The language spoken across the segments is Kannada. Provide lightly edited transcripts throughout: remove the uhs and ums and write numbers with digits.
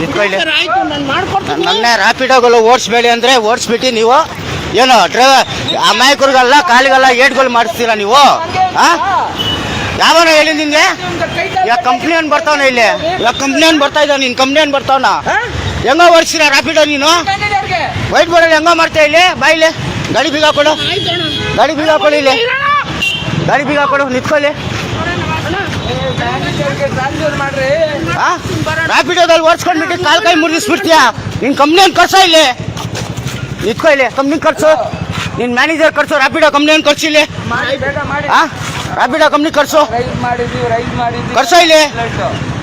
ನಿಂತ್ಕೊಳ್ಳಿ. ನನ್ನೇ ರ್ಯಾಪಿಡೋಗಳು ಓಡಿಸ್ಬೇಡಿ ಅಂದರೆ ಓಡಿಸ್ಬಿಟ್ಟು ನೀವು ಏನು ಡ್ರೈವರ್ ಅಮಾಯಕರಿಗೆಲ್ಲ ಕಾಲಿಗೆಲ್ಲ ಏಟ್ಗಳು ಮಾಡಿಸ್ತೀರಾ ನೀವು? ಹಾಂ, ಯಾವನ ಹೇಳಿ ನಿಂಗೆ? ಇವಾಗ ಕಂಪ್ನಿಯನ್ ಬರ್ತಾವನ ಇಲ್ಲಿ, ಇವಾಗ ಕಂಪ್ನಿಯನ್ ಬರ್ತಾ ಇದ್ದಾವ, ನಿನ್ ಕಂಪ್ನಿಯನ್ ಬರ್ತಾವನ ಹೆಂಗೋ ಓಡಿಸ್ತೀರಾ ರ್ಯಾಪಿಡೋ ನೀನು? ವೈಟ್ ಬೋರ್ಡಲ್ಲಿ ಹೆಂಗೋ ಮಾಡ್ತಾ ಇಲ್ಲಿ? ಬಾಯಿಲೆ ಗಾಡಿ ಬೀಗ ಹಾಕೊಡು, ಗಾಡಿ ಬೀಗ ಹಾಕೊಳ್ಳಿ, ಇಲ್ಲಿ ಗಾಡಿ ಬೀಗ ಹಾಕೊಡು, ನಿಂತ್ಕೊಳ್ಳಿ. ರ್ಯಾಪಿಡೋದಲ್ಲಿ ಓಡಿಸ್ಕೊಂಡ್ಬಿಟ್ಟು ಕಾಲ್ ಕೈ ಮುರಿಸ್ಬಿಡ್ತೀಯಾ? ನಿನ್ ಕಂಪ್ನಿಯನ್ ಕರ್ಸೋ ಇಲ್ಲಿ, ನಿಂತ್ಕೊ ಇಲ್ಲಿ, ಕಂಪ್ನಿ ಕರ್ಸು, ನಿನ್ ಮ್ಯಾನೇಜರ್ ಕರ್ಸು, ರ್ಯಾಪಿಡೋ ಕಂಪ್ನಿಯನ್ ಕರ್ಸು ಇಲ್ಲಿ. ರ್ಯಾಪಿಡೋ ಕಂಪ್ನಿ ಕರ್ಸು, ಕರ್ಸೋ ಇಲ್ಲಿ.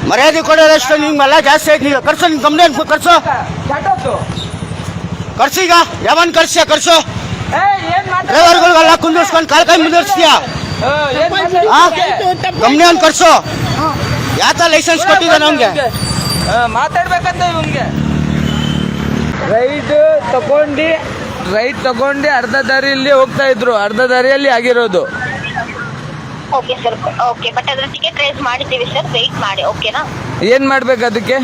ಮರ್ಯಾದೆ ಕೊಡೋದಷ್ಟು ನಿಮ್ಗೆಲ್ಲ ಜಾಸ್ತಿ ಆಯ್ತು. ನೀವು ಕರ್ಸೋ, ನಿನ್ ಕಂಪ್ನಿಯನ್ ಕರ್ಸು, ಕರ್ಸೀಗ ಯಾವನ್ ಕರ್ಸ್ಯಾ? ಕರ್ಸು. ಡ್ರೈವರ್ಗಳಿಗೆಲ್ಲ ಕುಂದಿರ್ಸ್ಕೊಂಡು ಕಾಲ್ ಕೈ ಮುರಿಸ್ತೀಯಾ? ಕಂಪ್ನಿಯನ್ ಕರ್ಸು. ಯಾತ ಲೈಸೆನ್ಸ್ ಕೊಟ್ಟಿದ್ದಾನೆ ಅವ್ನಿಗೆ? ಮಾತಾಡ್ಬೇಕಂತ ಇವನ್ಗೆ. ರೈಟ್ ತಗೊಂಡು ಅರ್ಧ ದಾರಿಯಲ್ಲಿ ಹೋಗ್ತಾ ಇದ್ರು, ಅರ್ಧ ದಾರಿಯಲ್ಲಿ ಆಗಿರೋದು. ಓಕೆ ಸರ್, ಓಕೆ, ಬಟ್ ಅದ್ರ ಟಿಕೆಟ್ ರೈಸ್ ಮಾಡಿದ್ದೀವಿ ಸರ್, ವೆಯ್ಟ್ ಮಾಡಿ, ಓಕೆನಾ? ಏನ್ ಮಾಡ್ಬೇಕು ಅದಕ್ಕೆ?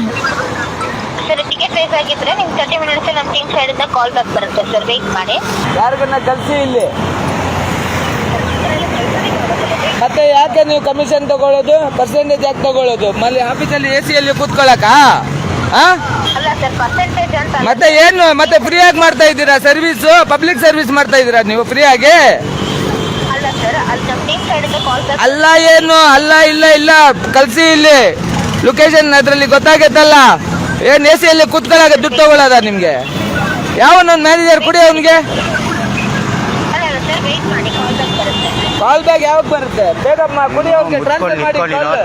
ಸರ್ ಟಿಕೆಟ್ ರೈಸ್ ಆಗಿದ್ರೆ ನಿಮ್ಗೆ 30 ಮಿನಿಟ್ಸ್ ನಮ್ಮ ಟೀಮ್ ಸೈಡಿಂದ ಕಾಲ್ ಬ್ಯಾಕ್ ಬರುತ್ತೆ ಸರ್, ವೆಯ್ಟ್ ಮಾಡಿ. ಯಾರಿಗನ್ನ ಕಲ್ಸಿ ಇಲ್ಲಿ. ಮತ್ತೆ ಯಾಕೆ ನೀವು ಕಮಿಷನ್ ತಗೊಳ್ಳೋದು, ಪರ್ಸೆಂಟೇಜ್ ಯಾಕೆ ತಗೊಳ್ಳೋದು? ಮಲ್ಲಿ ಆಫೀಸಲ್ಲಿ AC ಕೂತ್ಕೊಳ್ಳಕ? ಅಲ್ಲ ಸರ್, ಪರ್ಸೆಂಟೇಜ್ ಅಂತ ಮತ್ತೆ ಏನು, ಮತ್ತೆ ಫ್ರೀ ಆಗಿ ಮಾಡ್ತಾ ಇದ್ದೀರಾ ಸರ್ವಿಸ್? ಪಬ್ಲಿಕ್ ಸರ್ವಿಸ್ ಮಾಡ್ತಾ ಇದ್ದೀರಾ ನೀವು ಫ್ರೀ ಆಗಿ? ಅಲ್ಲ ಸರ್, ಅಲ್ಲಿ ನಮ್ಮ ಟೀಮ್ ಸೈಡಿಂದ ಕಾಲ್ ಬ್ಯಾಕ್. ಅಲ್ಲ ಏನು ಅಲ್ಲ, ಇಲ್ಲ ಕಲ್ಸಿ ಇಲ್ಲಿ ಲೊಕೇಶನ್ ಅದ್ರಲ್ಲಿ ಗೊತ್ತಾಗತ್ತಲ್ಲ. ಏನ್ AC ಕೂತ್ಕೊಳ್ಳಾಗ ದುಡ್ಡು ತಗೊಳ್ಳೋದ ನಿಮ್ಗೆ? ಯಾವನೊಂದು ಮ್ಯಾನೇಜರ್ ಕೊಡಿ ಅವನಿಗೆ. ಅಲ್ಲ ಸರ್, ವೆಯ್ಟ್ ಮಾಡಿ, ಕಾಲ್ ಬ್ಯಾಕ್ ಬರುತ್ತೆ. ಕಾಲ್ ಬ್ಯಾಗ್ ಯಾವಾಗ ಬರುತ್ತೆ? ಬೇಗ ಕೊಡಿ ಅವ್ರಿಗೆ ಟ್ರಾನ್ಸ್ಫರ್ ಮಾಡಿ.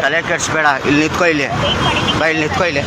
ತಲೆ ಕೆಡ್ಸ್ಬೇಡ, ಇಲ್ಲಿ ನಿಂತ್ಕೊ ಇಲ್ಲಿ, ವೆಯ್ಟ್ ಮಾಡಿ. ಬಾ ಇಲ್ಲಿ ನಿಂತ್ಕೊ ಇಲ್ಲಿ.